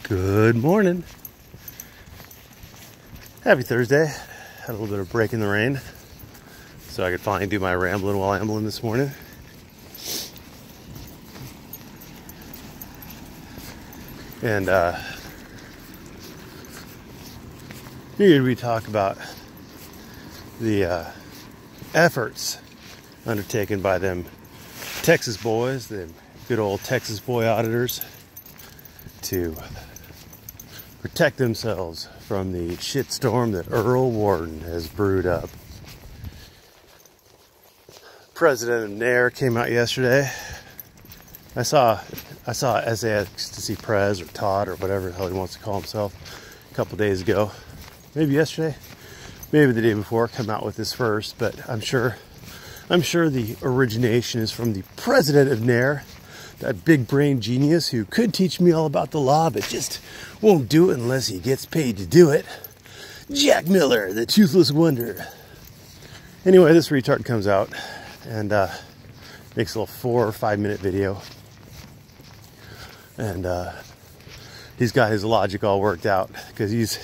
Good morning. Happy Thursday. Had a little bit of break in the rain, so I could finally do my rambling while ambling this morning. And figured we'd talk about the efforts undertaken by them Texas boys, the good old Texas boy auditors, to protect themselves from the shitstorm that Earl Warden has brewed up. President of Nair came out yesterday. I saw SAXC Prez or Todd or whatever the hell he wants to call himself a couple days ago. Maybe yesterday, maybe the day before, come out with this first, but I'm sure the origination is from the president of Nair, that big brain genius who could teach me all about the law, but just won't do it unless he gets paid to do it. Jack Miller, the toothless wonder. Anyway, this retard comes out and makes a little 4 or 5 minute video. And he's got his logic all worked out because he's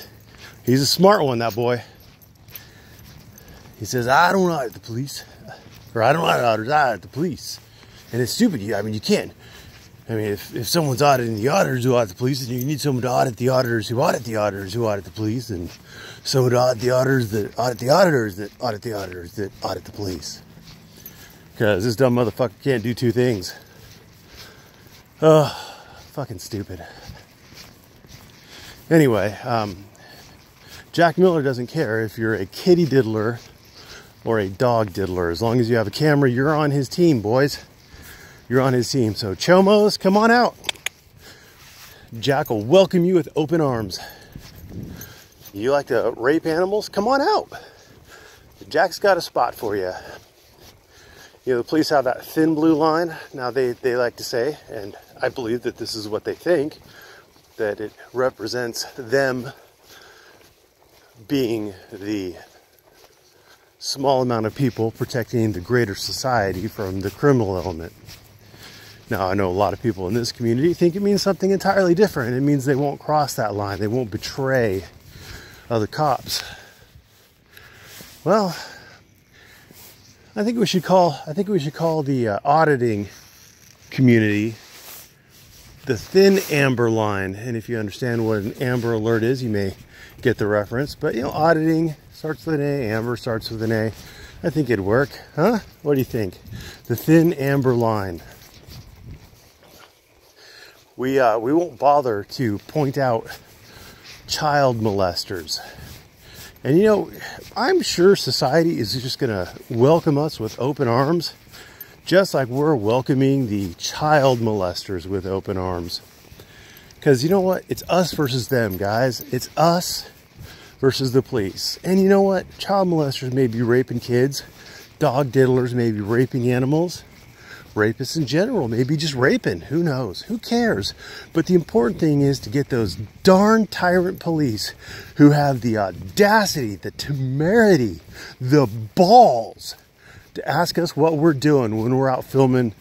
a smart one, that boy. He says, I don't audit the police. Or I don't audit auditors, I audit the police. And it's stupid. I mean, you can't. I mean, if someone's auditing the auditors who audit the police, then you need someone to audit the auditors who audit the auditors who audit the police, and someone to audit the auditors that audit the auditors that audit the auditors that audit the police. Because this dumb motherfucker can't do two things. Oh, fucking stupid. Anyway, Jack Miller doesn't care if you're a kitty diddler or a dog diddler. As long as you have a camera, you're on his team, boys. You're on his team. So Chomos, come on out. Jack will welcome you with open arms. You like to rape animals? Come on out. Jack's got a spot for you. You know, the police have that thin blue line. Now they like to say, and I believe that this is what they think, that it represents them being the small amount of people protecting the greater society from the criminal element. Now, I know a lot of people in this community think it means something entirely different. It means they won't cross that line. They won't betray other cops. Well, I think we should call the auditing community the thin amber line. And if you understand what an Amber Alert is, you may get the reference. But, you know, auditing starts with an A, amber starts with an A. I think it'd work, huh? What do you think? The thin amber line. We won't bother to point out child molesters. And, you know, I'm sure society is just going to welcome us with open arms, just like we're welcoming the child molesters with open arms. Because you know what? It's us versus them, guys. It's us versus the police. And you know what? Child molesters may be raping kids. Dog diddlers may be raping animals. Rapists in general may be just raping. Who knows? Who cares? But the important thing is to get those darn tyrant police who have the audacity, the temerity, the balls to ask us what we're doing when we're out filming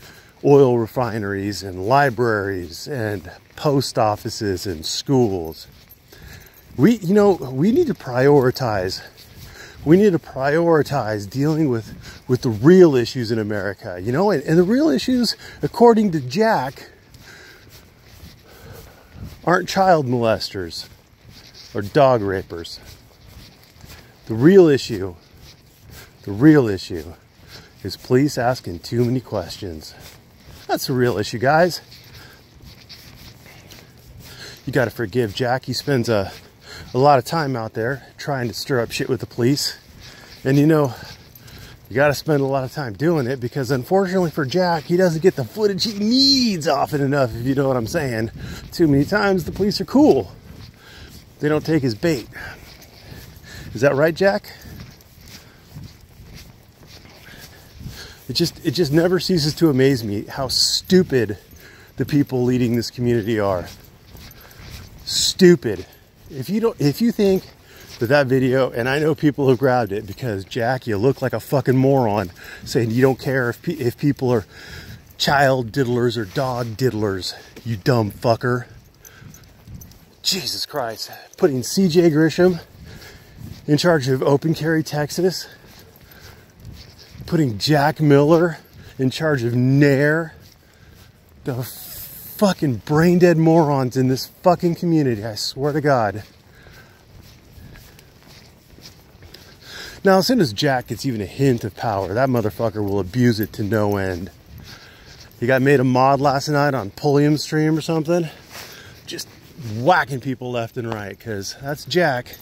oil refineries and libraries and post offices and schools. We need to prioritize. We need to prioritize dealing with the real issues in America, you know, and the real issues, according to Jack, aren't child molesters or dog rapers. The real issue is police asking too many questions. That's the real issue, guys. You got to forgive Jack. He spends a lot of time out there trying to stir up shit with the police. And you know, you got to spend a lot of time doing it because unfortunately for Jack, he doesn't get the footage he needs often enough, if you know what I'm saying. Too many times the police are cool. They don't take his bait. Is that right, Jack? It just never ceases to amaze me how stupid the people leading this community are. Stupid. If you think that video, and I know people have grabbed it because Jack, you look like a fucking moron saying you don't care if people are child diddlers or dog diddlers, you dumb fucker. Jesus Christ. Putting CJ Grisham in charge of Open Carry Texas. Putting Jack Miller in charge of Nair. The fucking brain dead morons in this fucking community, I swear to God. Now, as soon as Jack gets even a hint of power, that motherfucker will abuse it to no end. He got made a mod last night on Pulliam's stream or something. Just whacking people left and right, because that's Jack.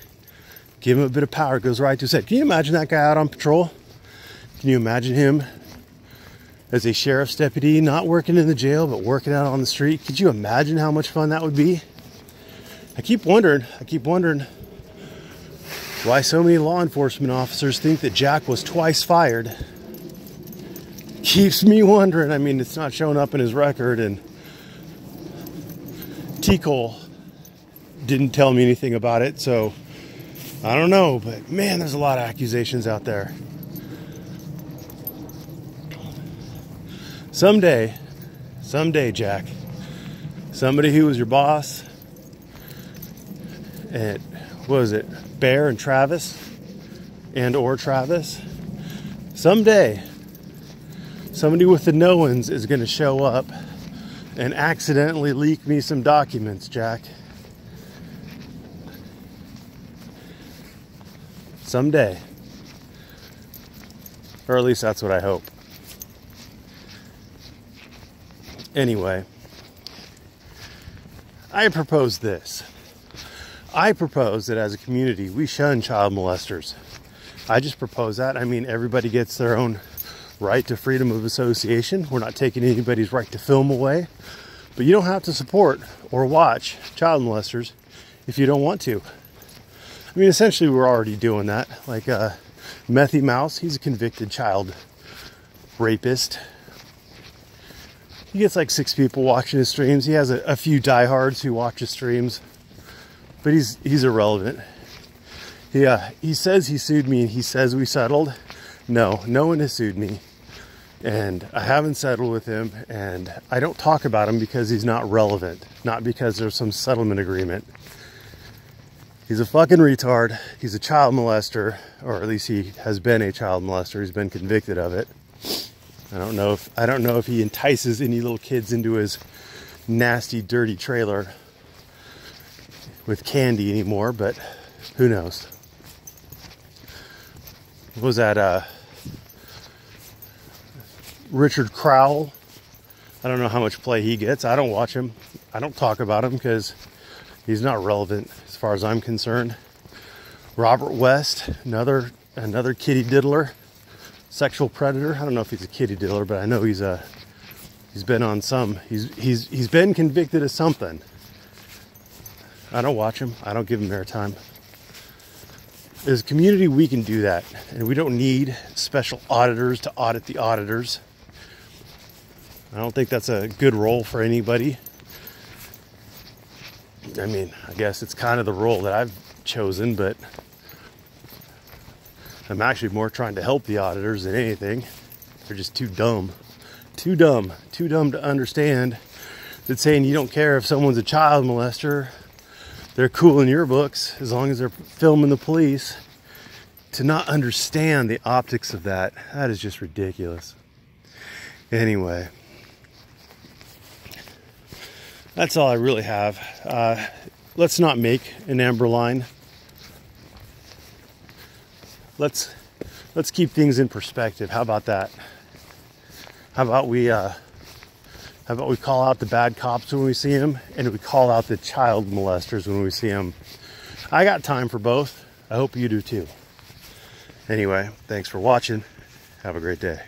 Give him a bit of power, it goes right to his head. Can you imagine that guy out on patrol? Can you imagine him as a sheriff's deputy, not working in the jail, but working out on the street? Could you imagine how much fun that would be? I keep wondering why so many law enforcement officers think that Jack was twice fired. Keeps me wondering. I mean, it's not showing up in his record, and T. Cole didn't tell me anything about it, so I don't know, but man, there's a lot of accusations out there. Someday, Jack, somebody who was your boss at, what was it, Bear and Travis, or Travis, someday, somebody with the knowins is going to show up and accidentally leak me some documents, Jack. Someday. Or at least that's what I hope. Anyway, I propose this. I propose that as a community, we shun child molesters. I just propose that. I mean, everybody gets their own right to freedom of association. We're not taking anybody's right to film away. But you don't have to support or watch child molesters if you don't want to. I mean, essentially, we're already doing that. Like Methy Mouse, he's a convicted child rapist. He gets like 6 people watching his streams. He has a few diehards who watch his streams. But he's irrelevant. He says he sued me and he says we settled. No one has sued me. And I haven't settled with him. And I don't talk about him because he's not relevant. Not because there's some settlement agreement. He's a fucking retard. He's a child molester. Or at least he has been a child molester. He's been convicted of it. I don't know if he entices any little kids into his nasty, dirty trailer with candy anymore, but who knows? What was that, Richard Crowell? I don't know how much play he gets. I don't watch him. I don't talk about him because he's not relevant as far as I'm concerned. Robert West, another kitty diddler, sexual predator. I don't know if he's a kitty diddler, but I know he's been on some. He's been convicted of something. I don't watch him. I don't give him airtime. As a community, we can do that. And we don't need special auditors to audit the auditors. I don't think that's a good role for anybody. I mean, I guess it's kind of the role that I've chosen, but I'm actually more trying to help the auditors than anything. They're just too dumb. Too dumb to understand that saying you don't care if someone's a child molester, they're cool in your books as long as they're filming the police. To not understand the optics of that is just ridiculous. Anyway, that's all I really have. Let's not make an Amblin. Let's keep things in perspective. How about that? How about we call out the bad cops when we see them, and we call out the child molesters when we see them? I got time for both. I hope you do too. Anyway, thanks for watching. Have a great day.